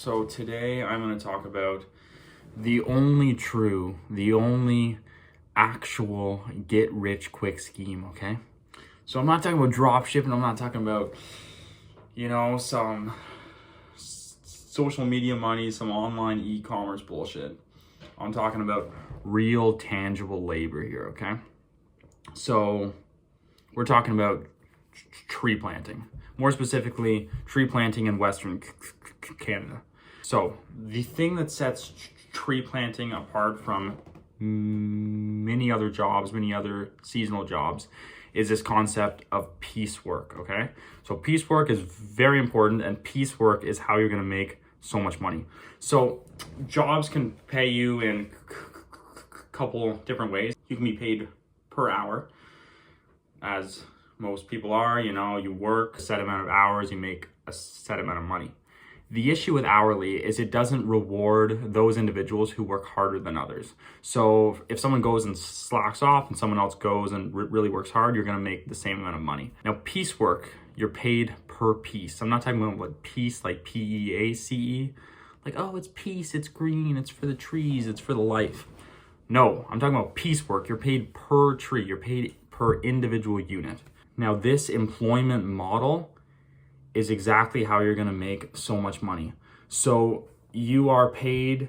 So today I'm going to talk about the only actual get rich quick scheme, okay? So I'm not talking about drop shipping, I'm not talking about, some social media money, some online e-commerce bullshit. I'm talking about real tangible labor here, okay? So we're talking about tree planting. More specifically, tree planting in Western Canada. So the thing that sets tree planting apart from many other jobs, many other seasonal jobs, is this concept of piecework, okay? So piecework is very important, and piecework is how you're gonna make so much money. So jobs can pay you in a couple different ways. You can be paid per hour, as most people are. You work a set amount of hours, you make a set amount of money. The issue with hourly is it doesn't reward those individuals who work harder than others. So if someone goes and slacks off and someone else goes and really works hard, you're gonna make the same amount of money. Now, piecework, you're paid per piece. I'm not talking about what piece, like P-E-A-C-E, like, oh, it's peace, it's green, it's for the trees, it's for the life. No, I'm talking about piecework. You're paid per tree, you're paid per individual unit. Now, this employment model is exactly how you're gonna make so much money. So you are paid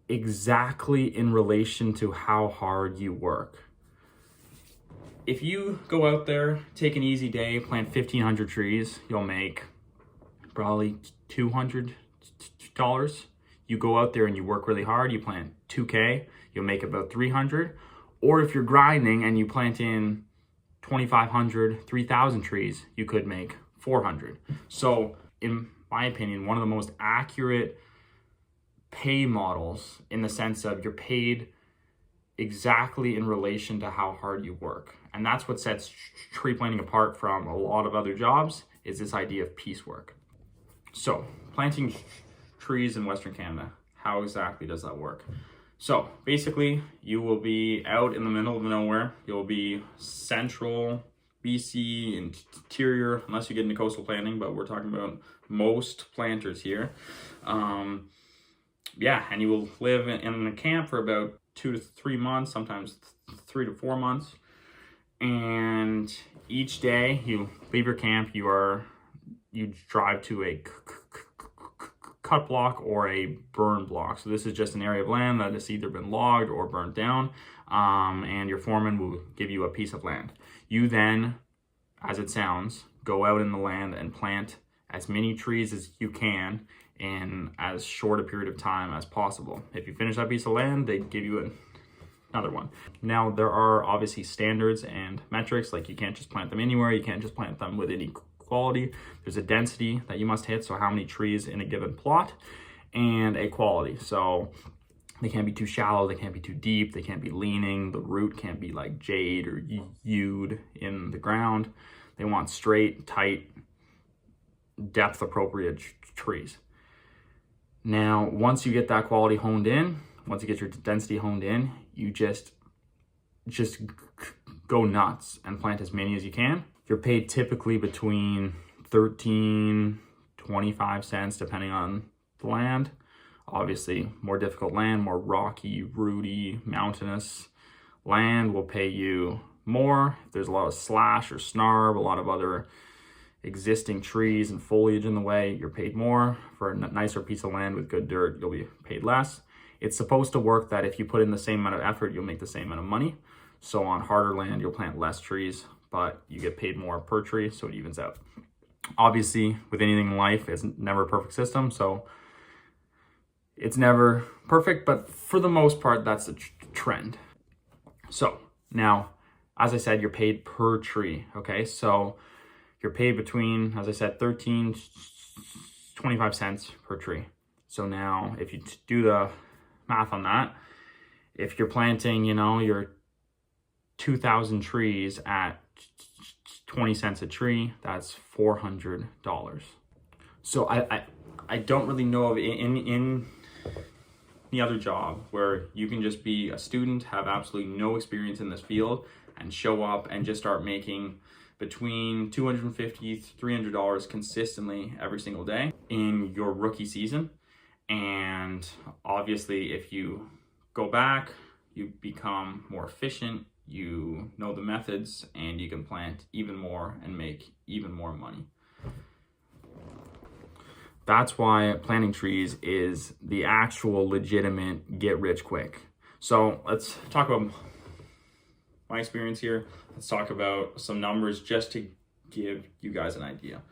exactly in relation to how hard you work. If you go out there, take an easy day, plant 1,500 trees, you'll make probably $200. You go out there and you work really hard, you plant 2K, you'll make about 300. Or if you're grinding and you plant in 2,500, 3,000 trees, you could make 400. So in my opinion, one of the most accurate pay models, in the sense of you're paid exactly in relation to how hard you work. And that's what sets tree planting apart from a lot of other jobs, is this idea of piecework. So planting trees in Western Canada, how exactly does that work? So basically, you will be out in the middle of nowhere. You'll be central BC, interior, unless you get into coastal planting, but we're talking about most planters here. And you will live in a camp for about 2 to 3 months, sometimes 3 to 4 months. And each day you leave your camp, you drive to a cut block or a burn block. So this is just an area of land that has either been logged or burnt down, and your foreman will give you a piece of land. You then, as it sounds, go out in the land and plant as many trees as you can in as short a period of time as possible. If you finish that piece of land, they give you another one. Now, there are obviously standards and metrics, like you can't just plant them anywhere, you can't just plant them with any quality. There's a density that you must hit, so how many trees in a given plot, and a quality. So they can't be too shallow, they can't be too deep, they can't be leaning, the root can't be like jade or yewed in the ground. They want straight, tight, depth appropriate trees. Now, once you get that quality honed in, once you get your density honed in, you just go nuts and plant as many as you can. You're paid typically between 13-25 cents, depending on the land. Obviously, more difficult land, more rocky, rooty, mountainous land will pay you more. If there's a lot of slash or snarb, a lot of other existing trees and foliage in the way, you're paid more. For a nicer piece of land with good dirt, you'll be paid less. It's supposed to work that if you put in the same amount of effort, you'll make the same amount of money. So on harder land, you'll plant less trees, but you get paid more per tree, so it evens out. Obviously, with anything in life, it's never a perfect system, so it's never perfect, but for the most part, that's the trend. So now, as I said, you're paid per tree, okay? So you're paid between, as I said, 13-25 cents per tree. So now, if you do the math on that, if you're planting, your 2,000 trees at 20 cents a tree, that's $400. So I don't really know of in the other job where you can just be a student, have absolutely no experience in this field, and show up and just start making between $250 to $300 consistently every single day. in your rookie season. And obviously, if you go back, you become more efficient, you know the methods, and you can plant even more and make even more money. That's why planting trees is the actual legitimate get rich quick. So let's talk about my experience here. Let's talk about some numbers just to give you guys an idea.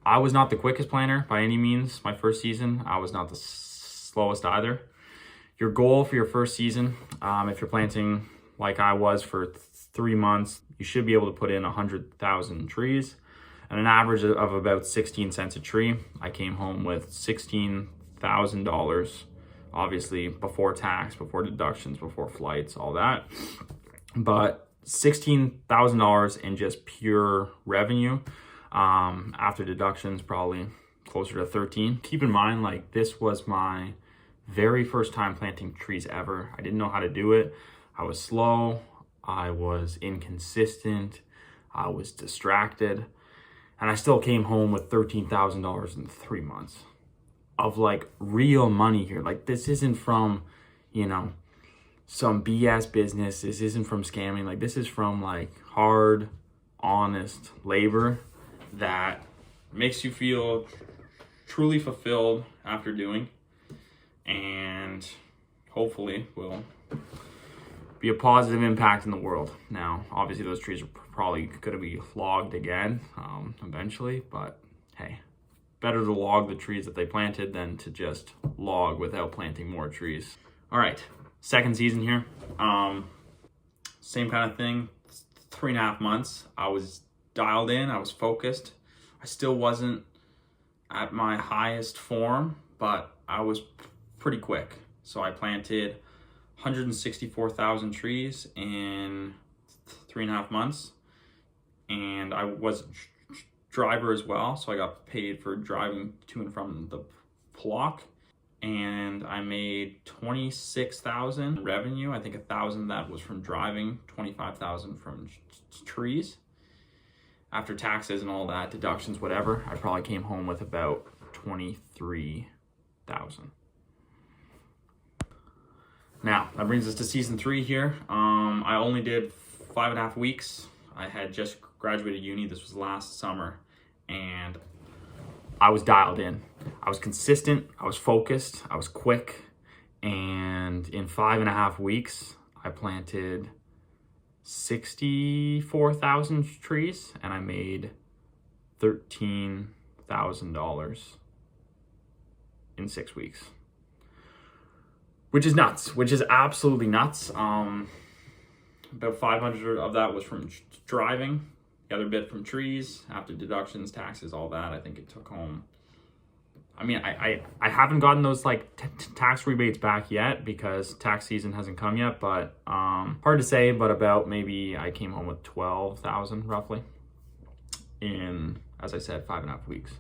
I was not the quickest planter by any means. My first season, I was not the slowest either. Your goal for your first season, if you're planting like I was for 3 months, you should be able to put in 100,000 trees at an average of about 16 cents a tree. I came home with $16,000, obviously before tax, before deductions, before flights, all that. But $16,000 in just pure revenue. After deductions, probably closer to 13. Keep in mind, like, this was my very first time planting trees ever. I didn't know how to do it. I was slow. I was inconsistent. I was distracted. And I still came home with $13,000 in 3 months of like real money here. Like, this isn't from, some BS business. This isn't from scamming. Like, this is from like hard, honest labor that makes you feel truly fulfilled after doing, and hopefully will be a positive impact in the world. Now, obviously those trees are probably going to be logged again eventually, but hey, better to log the trees that they planted than to just log without planting more trees. All right, second season here. Same kind of thing. 3.5 months. I was dialed in, I was focused. I still wasn't at my highest form, but I was pretty quick. So I planted 164,000 trees in 3.5 months. And I was a driver as well, so I got paid for driving to and from the flock. And I made 26,000 revenue. I think 1,000 of that was from driving, 25,000 from trees. After taxes and all that, deductions, whatever, I probably came home with about 23,000. Now, that brings us to season 3 here. I only did 5.5 weeks. I had just graduated uni. This was last summer, and I was dialed in. I was consistent, I was focused, I was quick, and in 5.5 weeks, I planted 64,000 trees, and I made $13,000 in 6 weeks, which is nuts, which is absolutely nuts. About 500 of that was from driving, the other bit from trees. After deductions, taxes, all that, I think it took home. I mean, I haven't gotten those like tax rebates back yet because tax season hasn't come yet, but hard to say, but about maybe I came home with 12,000 roughly in, as I said, 5.5 weeks.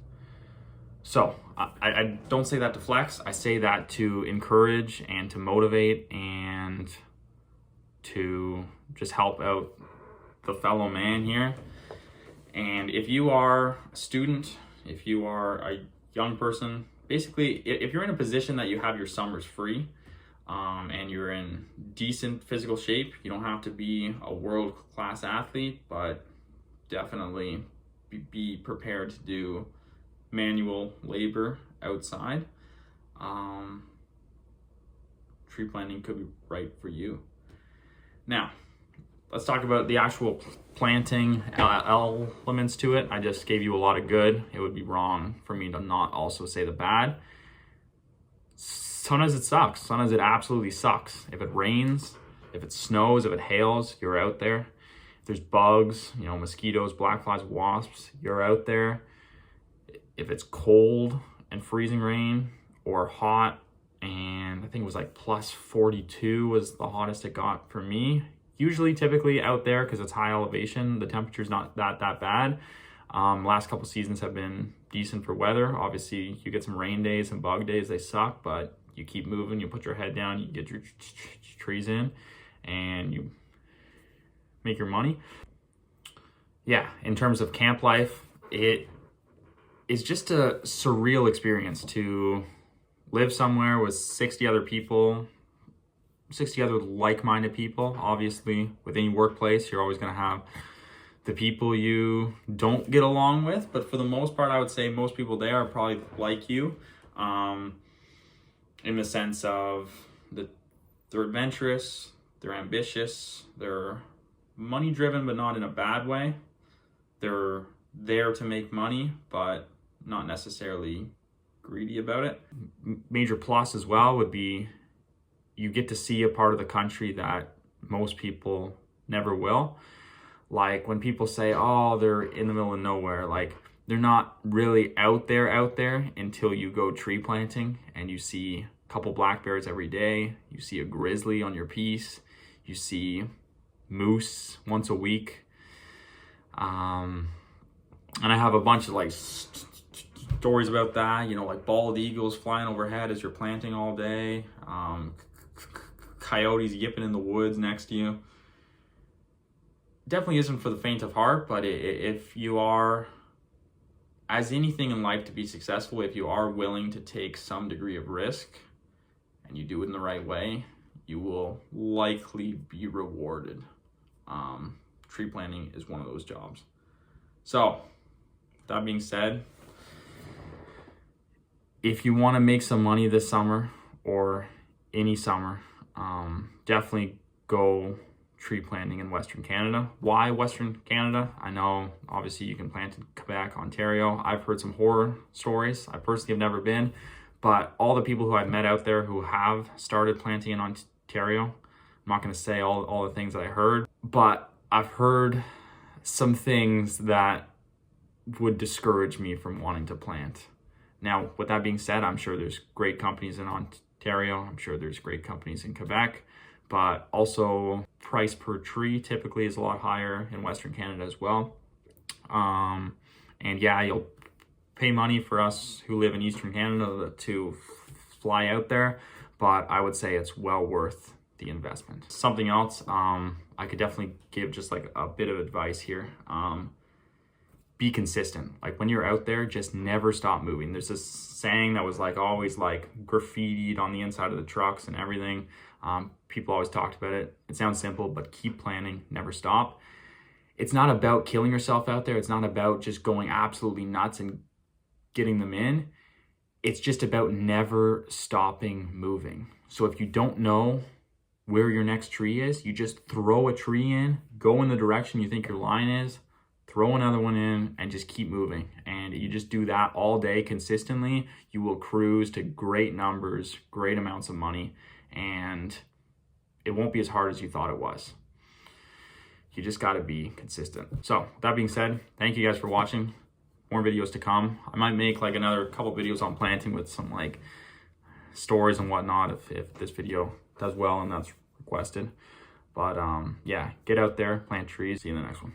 So I don't say that to flex. I say that to encourage and to motivate and to just help out the fellow man here. And if you are a student, if you are a young person, basically, if you're in a position that you have your summers free and you're in decent physical shape, you don't have to be a world-class athlete, but definitely be prepared to do manual labor outside. Tree planting could be right for you. Now, let's talk about the actual planting elements to it. I just gave you a lot of good. It would be wrong for me to not also say the bad. Sometimes it sucks. Sometimes it absolutely sucks. If it rains, if it snows, if it hails, you're out there. If there's bugs, mosquitoes, black flies, wasps, you're out there. If it's cold and freezing rain or hot, and I think it was like plus 42 was the hottest it got for me. Usually, typically out there, because it's high elevation, the temperature's not that bad. Last couple seasons have been decent for weather. Obviously, you get some rain days and bug days, they suck, but you keep moving, you put your head down, you get your trees in, and you make your money. Yeah, in terms of camp life, it is just a surreal experience to live somewhere with 60 other people, 60 other like-minded people. Obviously, with any workplace, you're always going to have the people you don't get along with, but for the most part, I would say most people there are probably like you, in the sense of they're adventurous, they're ambitious, they're money-driven, but not in a bad way. They're there to make money, but not necessarily greedy about it. Major plus as well would be you get to see a part of the country that most people never will. Like when people say, oh, they're in the middle of nowhere, like they're not really out there until you go tree planting and you see a couple black bears every day, you see a grizzly on your piece, you see moose once a week. And I have a bunch of like stories about that, you know, like bald eagles flying overhead as you're planting all day, coyotes yipping in the woods next to you. Definitely isn't for the faint of heart, but if you are, as anything in life to be successful, if you are willing to take some degree of risk and you do it in the right way, you will likely be rewarded. Tree planting is one of those jobs. So, that being said, if you want to make some money this summer or any summer, definitely go tree planting in Western Canada. Why Western Canada? I know obviously you can plant in Quebec, Ontario. I've heard some horror stories. I personally have never been, but all the people who I've met out there who have started planting in Ontario, I'm not going to say all the things that I heard, but I've heard some things that would discourage me from wanting to plant. Now, with that being said, I'm sure there's great companies in Ontario. I'm sure there's great companies in Quebec, but also price per tree typically is a lot higher in Western Canada as well. And yeah, you'll pay money for us who live in Eastern Canada to fly out there, but I would say it's well worth the investment. Something else, I could definitely give just like a bit of advice here. Be consistent. Like when you're out there, just never stop moving. There's this saying that was like always like graffitied on the inside of the trucks and everything. People always talked about it. It sounds simple, but keep planning, never stop. It's not about killing yourself out there. It's not about just going absolutely nuts and getting them in. It's just about never stopping moving. So if you don't know where your next tree is, you just throw a tree in, go in the direction you think your line is, throw another one in, and just keep moving. And you just do that all day consistently. You will cruise to great numbers, great amounts of money, and it won't be as hard as you thought it was. You just got to be consistent. So that being said, thank you guys for watching. More videos to come. I might make like another couple videos on planting with some like stories and whatnot if this video does well and that's requested. But yeah, get out there, plant trees. See you in the next one.